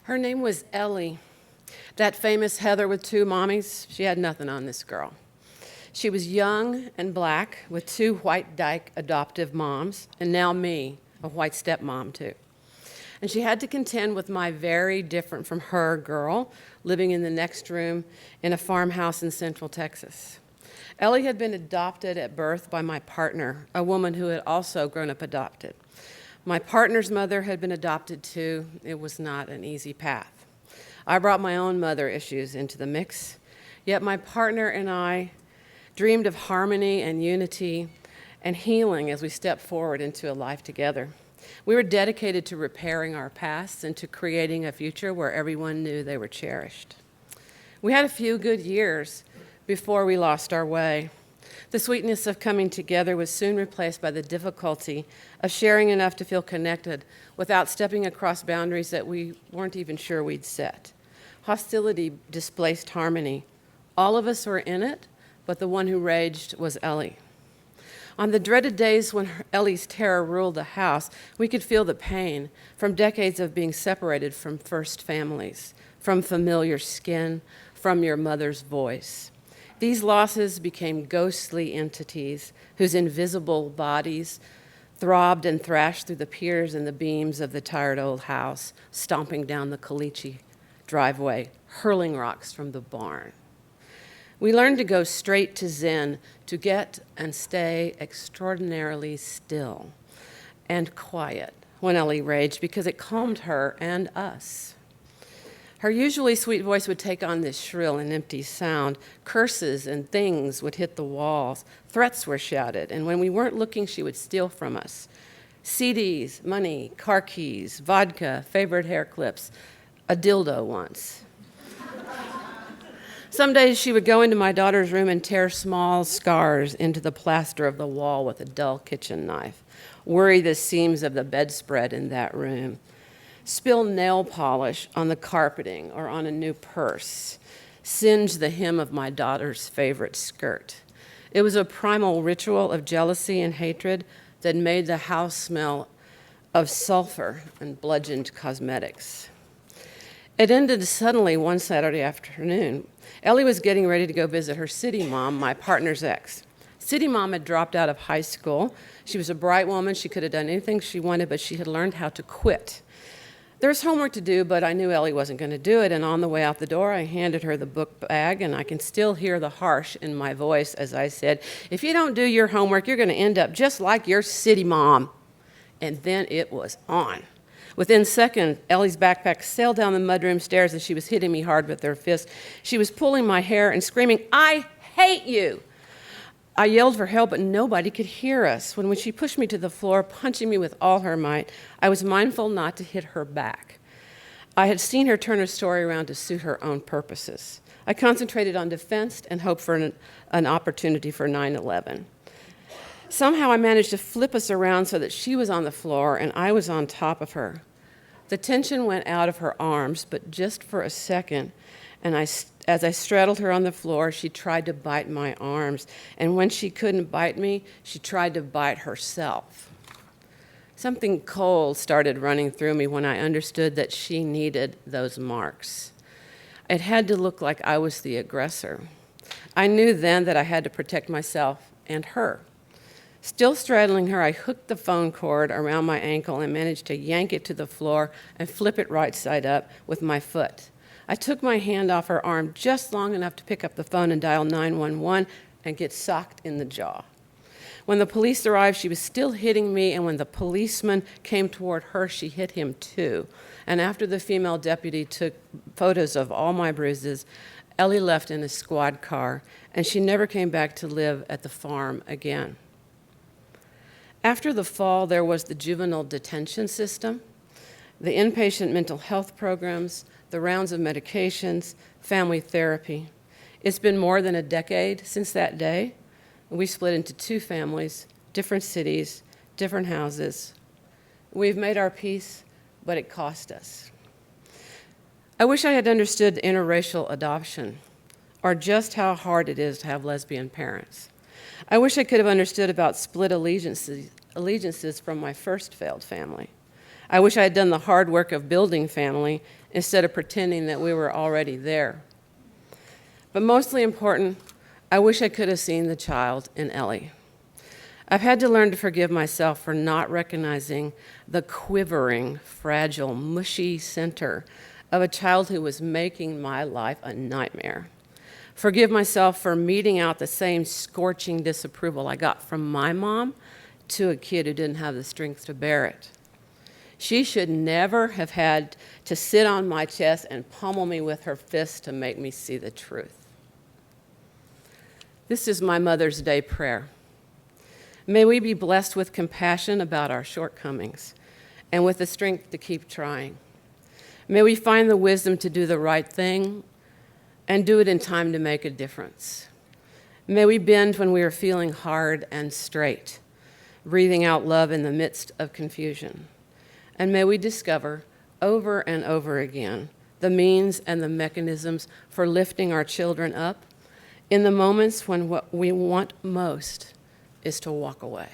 Her name was Ellie. That famous Heather with two mommies, she had nothing on this girl. She was young and black with two white dyke adoptive moms, and now me, a white stepmom too. And she had to contend with my very different from her girl living in the next room in a farmhouse in Central Texas. Ellie had been adopted at birth by my partner, a woman who had also grown up adopted. My partner's mother had been adopted too. It was not an easy path. I brought my own mother issues into the mix, yet my partner and I dreamed of harmony and unity and healing as we stepped forward into a life together. We were dedicated to repairing our pasts and to creating a future where everyone knew they were cherished. We had a few good years before we lost our way. The sweetness of coming together was soon replaced by the difficulty of sharing enough to feel connected without stepping across boundaries that we weren't even sure we'd set. Hostility displaced harmony. All of us were in it, but the one who raged was Ellie. On the dreaded days when Ellie's terror ruled the house, we could feel the pain from decades of being separated from first families, from familiar skin, from your mother's voice. These losses became ghostly entities whose invisible bodies throbbed and thrashed through the piers and the beams of the tired old house, stomping down the caliche driveway, hurling rocks from the barn. We learned to go straight to Zen, to get and stay extraordinarily still and quiet when Ellie raged because it calmed her and us. Her usually sweet voice would take on this shrill and empty sound. Curses and things would hit the walls. Threats were shouted, and when we weren't looking, she would steal from us. CDs, money, car keys, vodka, favorite hair clips, a dildo once. Some days she would go into my daughter's room and tear small scars into the plaster of the wall with a dull kitchen knife, worry the seams of the bedspread in that room, spill nail polish on the carpeting or on a new purse, singe the hem of my daughter's favorite skirt. It was a primal ritual of jealousy and hatred that made the house smell of sulfur and bludgeoned cosmetics. It ended suddenly one Saturday afternoon. Ellie was getting ready to go visit her city mom, my partner's ex. City mom had dropped out of high school. She was a bright woman. She could have done anything she wanted, but she had learned how to quit. There was homework to do, but I knew Ellie wasn't going to do it, and on the way out the door, I handed her the book bag, and I can still hear the harsh in my voice as I said, "If you don't do your homework, you're going to end up just like your city mom." And then it was on. Within seconds, Ellie's backpack sailed down the mudroom stairs as she was hitting me hard with her fist. She was pulling my hair and screaming, "I hate you!" I yelled for help, but nobody could hear us. When she pushed me to the floor, punching me with all her might, I was mindful not to hit her back. I had seen her turn her story around to suit her own purposes. I concentrated on defense and hoped for an opportunity for 9/11. Somehow I managed to flip us around so that she was on the floor and I was on top of her. The tension went out of her arms, but just for a second, and as I straddled her on the floor, she tried to bite my arms, and when she couldn't bite me, she tried to bite herself. Something cold started running through me when I understood that she needed those marks. It had to look like I was the aggressor. I knew then that I had to protect myself and her. Still straddling her, I hooked the phone cord around my ankle and managed to yank it to the floor and flip it right side up with my foot. I took my hand off her arm just long enough to pick up the phone and dial 911 and get socked in the jaw. When the police arrived, she was still hitting me, and when the policeman came toward her, she hit him too. And after the female deputy took photos of all my bruises, Ellie left in a squad car, and she never came back to live at the farm again. After the fall, there was the juvenile detention system, the inpatient mental health programs, the rounds of medications, family therapy. It's been more than a decade since that day. We split into two families, different cities, different houses. We've made our peace, but it cost us. I wish I had understood interracial adoption, or just how hard it is to have lesbian parents. I wish I could have understood about split allegiances from my first failed family. I wish I had done the hard work of building family instead of pretending that we were already there. But mostly important, I wish I could have seen the child in Ellie. I've had to learn to forgive myself for not recognizing the quivering, fragile, mushy center of a child who was making my life a nightmare. Forgive myself for meting out the same scorching disapproval I got from my mom to a kid who didn't have the strength to bear it. She should never have had to sit on my chest and pummel me with her fist to make me see the truth. This is my Mother's Day prayer. May we be blessed with compassion about our shortcomings and with the strength to keep trying. May we find the wisdom to do the right thing and do it in time to make a difference. May we bend when we are feeling hard and straight, breathing out love in the midst of confusion. And may we discover over and over again the means and the mechanisms for lifting our children up in the moments when what we want most is to walk away.